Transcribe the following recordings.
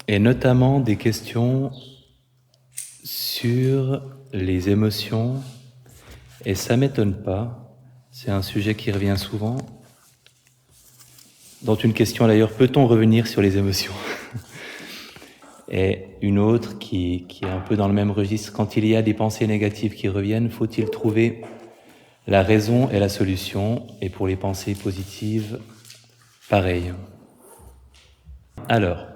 et notamment des questions sur les émotions, et ça m'étonne pas, c'est un sujet qui revient souvent. Dans une question d'ailleurs, peut-on revenir sur les émotions? Et une autre qui est un peu dans le même registre, quand il y a des pensées négatives qui reviennent, faut-il trouver la raison et la solution? Et pour les pensées positives, pareil. Alors,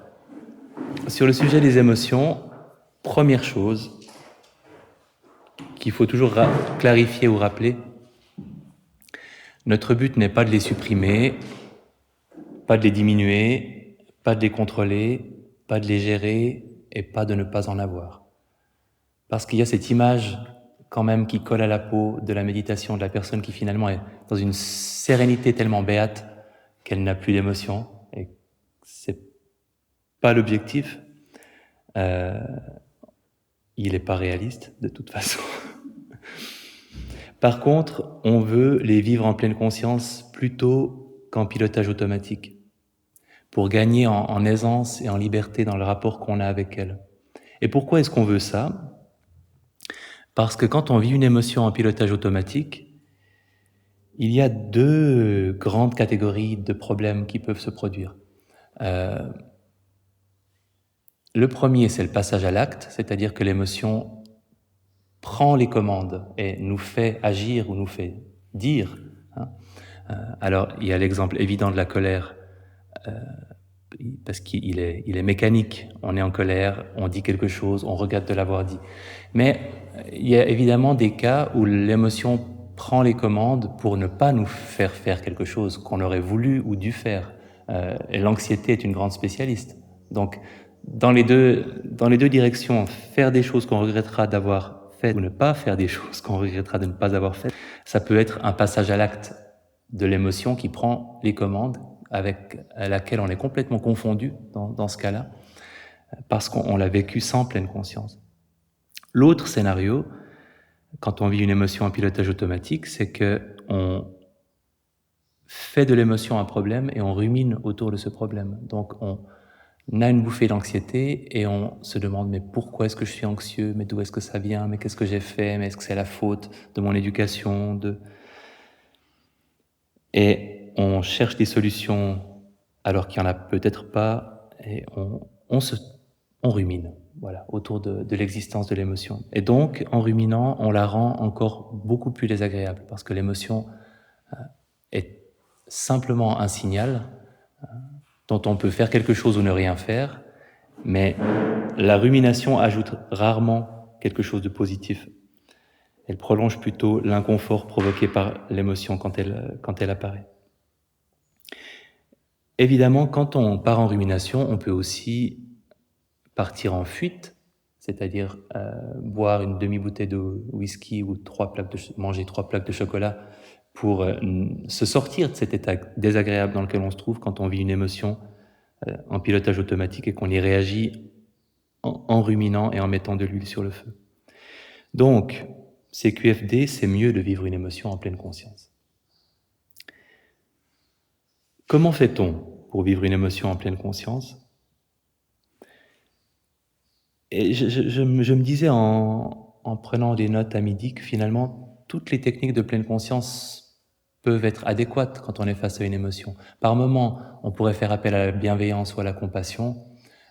sur le sujet des émotions, première chose qu'il faut toujours clarifier ou rappeler, notre but n'est pas de les supprimer, pas de les diminuer, pas de les contrôler, pas de les gérer et pas de ne pas en avoir. Parce qu'il y a cette image quand même qui colle à la peau de la méditation, de la personne qui finalement est dans une sérénité tellement béate qu'elle n'a plus d'émotion, et c'est pas l'objectif. Il n'est pas réaliste de toute façon. Par contre, on veut les vivre en pleine conscience plutôt qu'en pilotage automatique, pour gagner en aisance et en liberté dans le rapport qu'on a avec elles. Et pourquoi est-ce qu'on veut ça? Parce que quand on vit une émotion en pilotage automatique, il y a deux grandes catégories de problèmes qui peuvent se produire. Le premier, c'est le passage à l'acte, c'est-à-dire que l'émotion prend les commandes et nous fait agir ou nous fait dire. Alors, il y a l'exemple évident de la colère, parce qu'il est mécanique. On est en colère, on dit quelque chose, on regrette de l'avoir dit. Mais il y a évidemment des cas où l'émotion prend les commandes pour ne pas nous faire faire quelque chose qu'on aurait voulu ou dû faire. Et l'anxiété est une grande spécialiste. Donc, dans les deux directions, faire des choses qu'on regrettera d'avoir faites ou ne pas faire des choses qu'on regrettera de ne pas avoir faites, ça peut être un passage à l'acte de l'émotion qui prend les commandes, avec laquelle on est complètement confondu dans ce cas-là, parce qu'on l'a vécu sans pleine conscience. L'autre scénario, quand on vit une émotion en pilotage automatique, c'est qu'on fait de l'émotion un problème et on rumine autour de ce problème. Donc on a une bouffée d'anxiété et on se demande mais pourquoi est-ce que je suis anxieux? Mais d'où est-ce que ça vient? Mais qu'est-ce que j'ai fait? Mais est-ce que c'est la faute de mon éducation? Et on cherche des solutions alors qu'il n'y en a peut-être pas, et on rumine, voilà, autour de l'existence de l'émotion. Et donc, en ruminant, on la rend encore beaucoup plus désagréable, parce que l'émotion est simplement un signal dont on peut faire quelque chose ou ne rien faire, mais la rumination ajoute rarement quelque chose de positif. Elle prolonge plutôt l'inconfort provoqué par l'émotion quand elle apparaît. Évidemment, quand on part en rumination, on peut aussi partir en fuite, c'est-à-dire boire une demi-bouteille de whisky ou manger 3 plaques de chocolat pour se sortir de cet état désagréable dans lequel on se trouve quand on vit une émotion en pilotage automatique et qu'on y réagit en ruminant et en mettant de l'huile sur le feu. Donc, CQFD, c'est mieux de vivre une émotion en pleine conscience. Comment fait-on pour vivre une émotion en pleine conscience? Et je me disais en prenant des notes à midi que finalement, toutes les techniques de pleine conscience peuvent être adéquates quand on est face à une émotion. Par moment, on pourrait faire appel à la bienveillance ou à la compassion.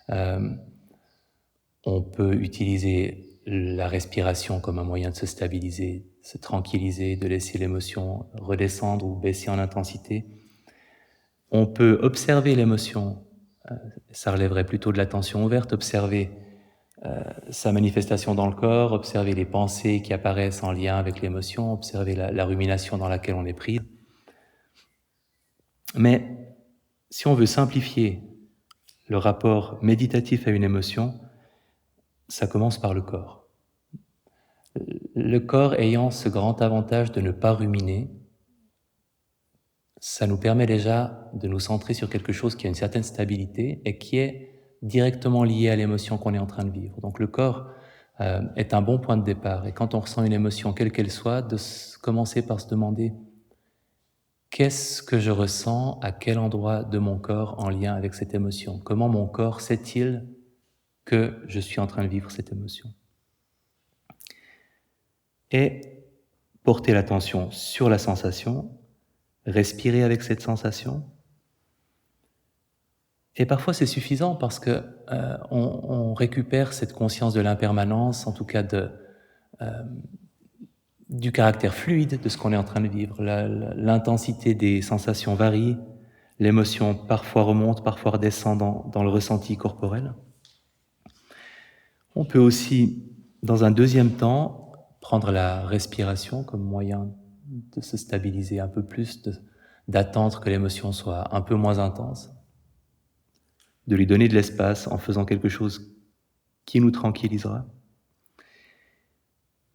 On peut utiliser la respiration comme un moyen de se stabiliser, se tranquilliser, de laisser l'émotion redescendre ou baisser en intensité. On peut observer l'émotion, ça relèverait plutôt de l'attention ouverte, observer sa manifestation dans le corps, observer les pensées qui apparaissent en lien avec l'émotion, observer la rumination dans laquelle on est pris. Mais si on veut simplifier le rapport méditatif à une émotion, ça commence par le corps. Le corps ayant ce grand avantage de ne pas ruminer, ça nous permet déjà de nous centrer sur quelque chose qui a une certaine stabilité et qui est directement lié à l'émotion qu'on est en train de vivre. Donc le corps est un bon point de départ. Et quand on ressent une émotion, quelle qu'elle soit, de commencer par se demander qu'est-ce que je ressens à quel endroit de mon corps en lien avec cette émotion? Comment mon corps sait-il que je suis en train de vivre cette émotion. Et porter l'attention sur la sensation, respirer avec cette sensation. Et parfois c'est suffisant parce que on récupère cette conscience de l'impermanence, en tout cas du caractère fluide de ce qu'on est en train de vivre. L'intensité des sensations varie, l'émotion parfois remonte, parfois redescend dans le ressenti corporel. On peut aussi, dans un deuxième temps, prendre la respiration comme moyen de se stabiliser un peu plus, d'attendre que l'émotion soit un peu moins intense, de lui donner de l'espace en faisant quelque chose qui nous tranquillisera.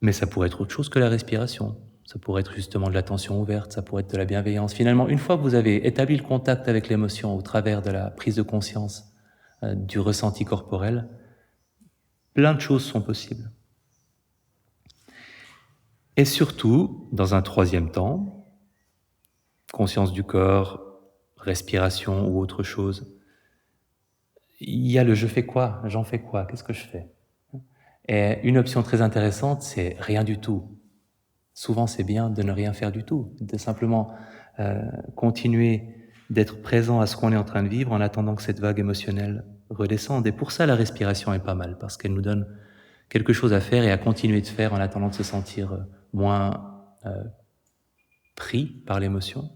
Mais ça pourrait être autre chose que la respiration. Ça pourrait être justement de l'attention ouverte, ça pourrait être de la bienveillance. Finalement, une fois que vous avez établi le contact avec l'émotion au travers de la prise de conscience du ressenti corporel, plein de choses sont possibles. Et surtout, dans un troisième temps, conscience du corps, respiration ou autre chose, il y a le « je fais quoi »,« j'en fais quoi »,« qu'est-ce que je fais ?» Et une option très intéressante, c'est rien du tout. Souvent, c'est bien de ne rien faire du tout, de simplement continuer d'être présent à ce qu'on est en train de vivre en attendant que cette vague émotionnelle redescende. Et pour ça, la respiration est pas mal, parce qu'elle nous donne quelque chose à faire et à continuer de faire en attendant de se sentir moins pris par l'émotion.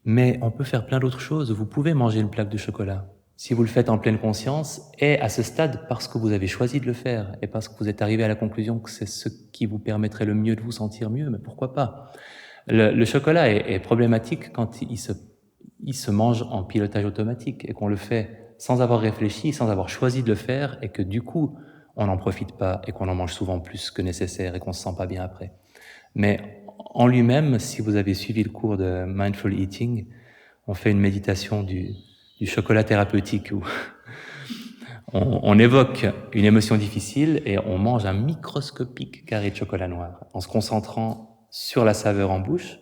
Mais on peut faire plein d'autres choses. Vous pouvez manger une plaque de chocolat, si vous le faites en pleine conscience, et à ce stade, parce que vous avez choisi de le faire, et parce que vous êtes arrivé à la conclusion que c'est ce qui vous permettrait le mieux de vous sentir mieux, mais pourquoi pas ? Le chocolat est problématique quand il se mange en pilotage automatique, et qu'on le fait sans avoir réfléchi, sans avoir choisi de le faire, et que du coup, on n'en profite pas, et qu'on en mange souvent plus que nécessaire, et qu'on se sent pas bien après. Mais en lui-même, si vous avez suivi le cours de Mindful Eating, on fait une méditation du chocolat thérapeutique où on évoque une émotion difficile et on mange un microscopique carré de chocolat noir en se concentrant sur la saveur en bouche,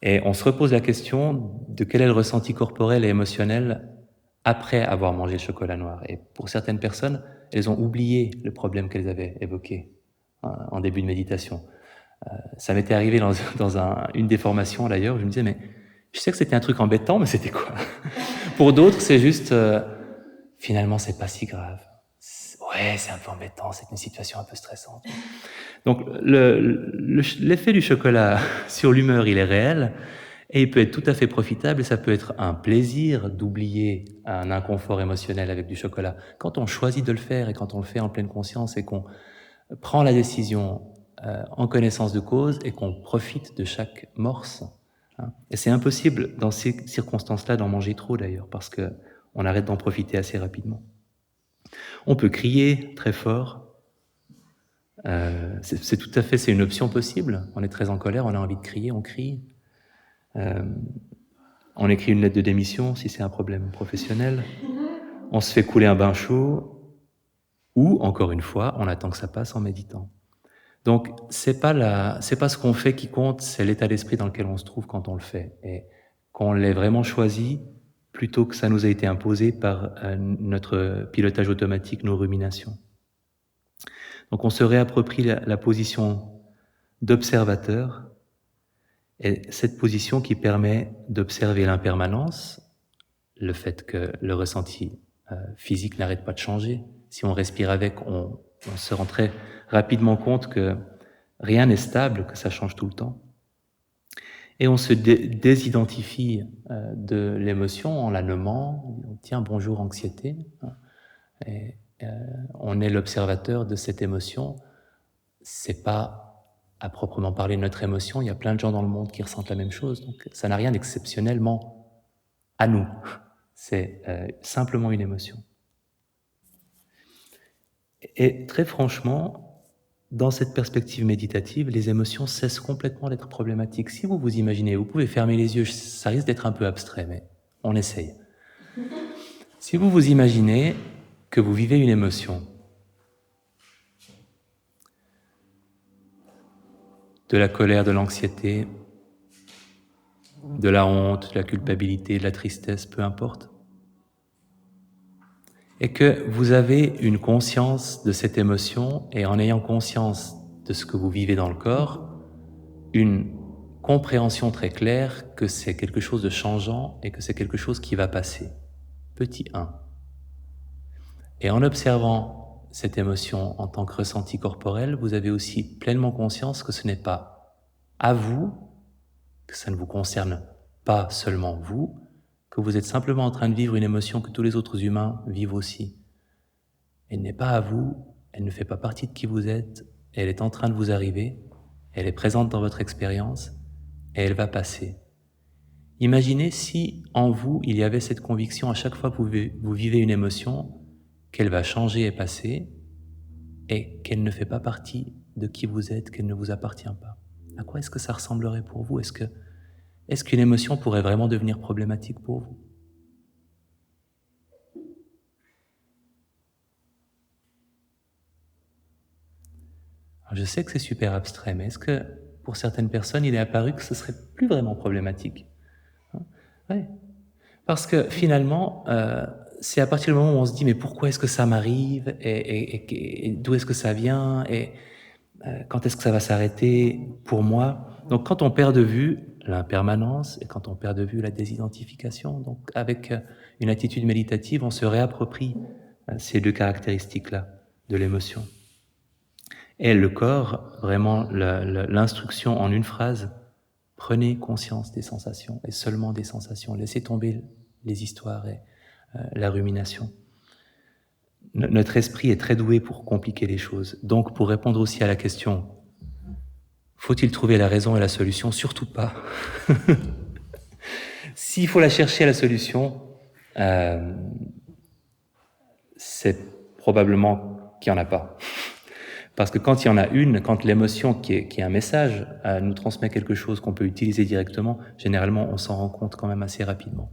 et on se repose la question de quel est le ressenti corporel et émotionnel après avoir mangé le chocolat noir. Et pour certaines personnes, elles ont oublié le problème qu'elles avaient évoqué en début de méditation. Ça m'était arrivé dans une des formations d'ailleurs, où je me disais, mais je sais que c'était un truc embêtant, mais c'était quoi? Pour d'autres, c'est juste, finalement, c'est pas si grave. Ouais, c'est un peu embêtant, c'est une situation un peu stressante. Donc, l'effet du chocolat sur l'humeur, il est réel, et il peut être tout à fait profitable, et ça peut être un plaisir d'oublier un inconfort émotionnel avec du chocolat. Quand on choisit de le faire, et quand on le fait en pleine conscience, et qu'on prend la décision en connaissance de cause, et qu'on profite de chaque morse. Et c'est impossible dans ces circonstances-là d'en manger trop d'ailleurs, parce qu'on arrête d'en profiter assez rapidement. On peut crier très fort, c'est tout à fait, c'est une option possible. On est très en colère, on a envie de crier, on crie. On écrit une lettre de démission si c'est un problème professionnel. On se fait couler un bain chaud, ou, encore une fois, on attend que ça passe en méditant. Donc, c'est pas ce qu'on fait qui compte, c'est l'état d'esprit dans lequel on se trouve quand on le fait. Et qu'on l'ait vraiment choisi, plutôt que ça nous a été imposé par notre pilotage automatique, nos ruminations. Donc, on se réapproprie la position d'observateur, et cette position qui permet d'observer l'impermanence, le fait que le ressenti physique n'arrête pas de changer. Si on respire avec, on se rend très rapidement compte que rien n'est stable, que ça change tout le temps. Et on se désidentifie de l'émotion en la nommant. Tiens, bonjour anxiété. Et on est l'observateur de cette émotion. C'est pas à proprement parler notre émotion. Il y a plein de gens dans le monde qui ressentent la même chose. Donc ça n'a rien d'exceptionnellement à nous. C'est simplement une émotion. Et très franchement, dans cette perspective méditative, les émotions cessent complètement d'être problématiques. Si vous vous imaginez, vous pouvez fermer les yeux, ça risque d'être un peu abstrait, mais on essaye. Si vous vous imaginez que vous vivez une émotion, de la colère, de l'anxiété, de la honte, de la culpabilité, de la tristesse, peu importe, et que vous avez une conscience de cette émotion, et en ayant conscience de ce que vous vivez dans le corps, une compréhension très claire que c'est quelque chose de changeant et que c'est quelque chose qui va passer. Petit 1. Et en observant cette émotion en tant que ressenti corporel, vous avez aussi pleinement conscience que ce n'est pas à vous, que ça ne vous concerne pas seulement vous, que vous êtes simplement en train de vivre une émotion que tous les autres humains vivent aussi. Elle n'est pas à vous, elle ne fait pas partie de qui vous êtes, elle est en train de vous arriver, elle est présente dans votre expérience, et elle va passer. Imaginez si en vous, il y avait cette conviction à chaque fois que vous vivez une émotion, qu'elle va changer et passer, et qu'elle ne fait pas partie de qui vous êtes, qu'elle ne vous appartient pas. À quoi est-ce que ça ressemblerait pour vous ? Est-ce qu'une émotion pourrait vraiment devenir problématique pour vous ? Alors je sais que c'est super abstrait, mais est-ce que pour certaines personnes, il est apparu que ce serait plus vraiment problématique ? Oui. Parce que finalement, c'est à partir du moment où on se dit mais pourquoi est-ce que ça m'arrive et d'où est-ce que ça vient et quand est-ce que ça va s'arrêter pour moi. Donc quand on perd de vue l'impermanence et quand on perd de vue la désidentification, donc avec une attitude méditative, on se réapproprie ces deux caractéristiques-là de l'émotion. Et le corps, vraiment l'instruction en une phrase, prenez conscience des sensations et seulement des sensations, laissez tomber les histoires et la rumination. Notre esprit est très doué pour compliquer les choses. Donc, pour répondre aussi à la question, faut-il trouver la raison et la solution ? Surtout pas. S'il faut la chercher, la solution, c'est probablement qu'il n'y en a pas. Parce que quand il y en a une, quand l'émotion qui est un message nous transmet quelque chose qu'on peut utiliser directement, généralement on s'en rend compte quand même assez rapidement.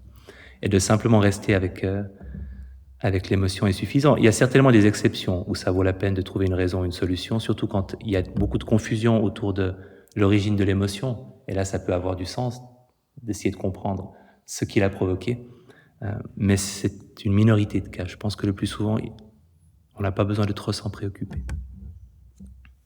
Et de simplement rester avec l'émotion est suffisant. Il y a certainement des exceptions où ça vaut la peine de trouver une raison, une solution, surtout quand il y a beaucoup de confusion autour de l'origine de l'émotion. Et là, ça peut avoir du sens d'essayer de comprendre ce qui l'a provoqué. Mais c'est une minorité de cas. Je pense que le plus souvent, on n'a pas besoin de trop s'en préoccuper.